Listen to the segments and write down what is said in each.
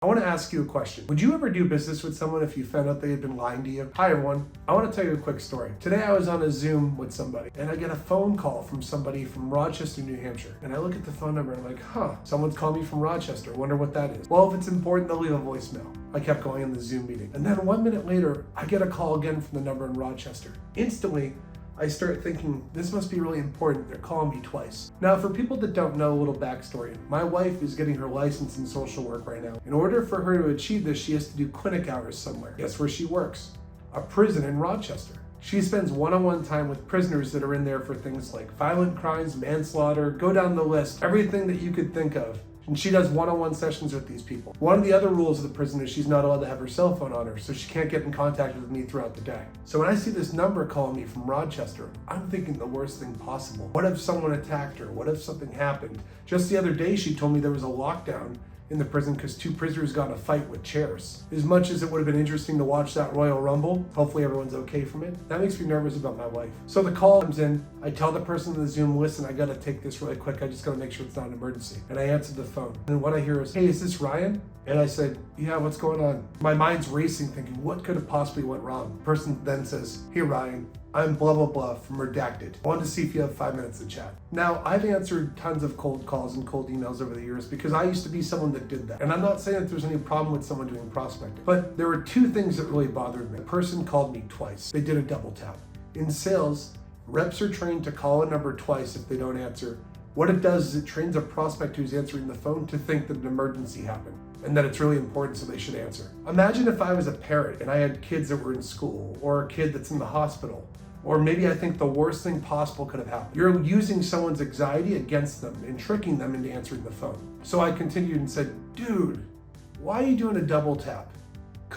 I want to ask you a question. Would you ever do business with someone if you found out they had been lying to you? Hi everyone. I want to tell you a quick story. Today I was on a Zoom with somebody and I get a phone call from somebody from Rochester, New Hampshire. And I look at the phone number and I'm like, someone's calling me from Rochester. Wonder what that is. Well, if it's important, they'll leave a voicemail. I kept going in the Zoom meeting. And then 1 minute later, I get a call again from the number in Rochester. Instantly, I start thinking, this must be really important. They're calling me twice. Now, for people that don't know, a little backstory. My wife is getting her license in social work right now. In order for her to achieve this, she has to do clinic hours somewhere. Guess where she works? A prison in Rochester. She spends one-on-one time with prisoners that are in there for things like violent crimes, manslaughter, go down the list, everything that you could think of. And she does one-on-one sessions with these people. One of the other rules of the prison is she's not allowed to have her cell phone on her, so she can't get in contact with me throughout the day. So when I see this number calling me from Rochester, I'm thinking the worst thing possible. What if someone attacked her? What if something happened? Just the other day, she told me there was a lockdown in the prison because 2 prisoners got in a fight with chairs. As much as it would have been interesting to watch that Royal Rumble, hopefully everyone's okay from it, that makes me nervous about my wife. So the call comes in, I tell the person in the Zoom, listen, I gotta take this really quick, I just gotta make sure it's not an emergency. And I answered the phone. And what I hear is, hey, is this Ryan? And I said, yeah, what's going on? My mind's racing thinking, what could have possibly went wrong? The person then says, hey Ryan, I'm blah, blah, blah from Redacted. I wanted to see if you have 5 minutes to chat. Now, I've answered tons of cold calls and cold emails over the years because I used to be someone that did that. And I'm not saying that there's any problem with someone doing prospecting, but there were 2 things that really bothered me. The person called me twice. They did a double tap. In sales, reps are trained to call a number twice if they don't answer. What it does is it trains a prospect who's answering the phone to think that an emergency happened and that it's really important, so they should answer. Imagine if I was a parent and I had kids that were in school or a kid that's in the hospital. Or maybe I think the worst thing possible could have happened. You're using someone's anxiety against them and tricking them into answering the phone. So I continued and said, dude, why are you doing a double tap?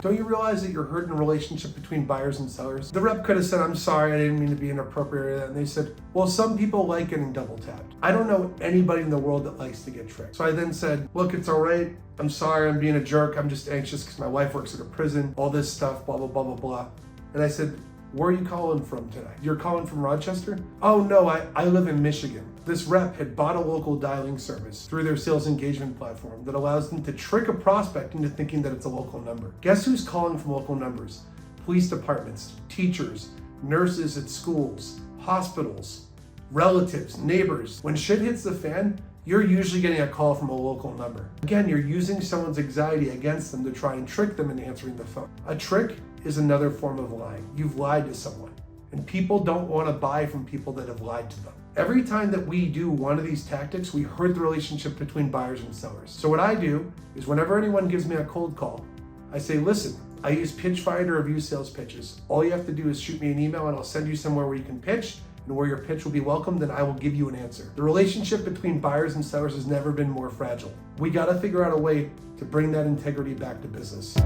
Don't you realize that you're hurting a relationship between buyers and sellers? The rep could have said, I'm sorry, I didn't mean to be inappropriate. And they said, well, some people like getting double tapped. I don't know anybody in the world that likes to get tricked. So I then said, look, it's all right. I'm sorry, I'm being a jerk. I'm just anxious because my wife works at a prison, all this stuff, blah, blah, blah, blah, blah. And I said, where are you calling from today? You're calling from Rochester? Oh no, I live in Michigan. This rep had bought a local dialing service through their sales engagement platform that allows them to trick a prospect into thinking that it's a local number. Guess who's calling from local numbers? Police departments, teachers, nurses at schools, hospitals, relatives, neighbors. When shit hits the fan, you're usually getting a call from a local number. Again, you're using someone's anxiety against them to try and trick them into answering the phone. A trick is another form of lying. You've lied to someone, and people don't want to buy from people that have lied to them. Every time that we do one of these tactics, we hurt the relationship between buyers and sellers. So what I do is whenever anyone gives me a cold call, I say, listen, I use Pitchfire to review sales pitches. All you have to do is shoot me an email and I'll send you somewhere where you can pitch, and where your pitch will be welcomed, and I will give you an answer. The relationship between buyers and sellers has never been more fragile. We gotta figure out a way to bring that integrity back to business.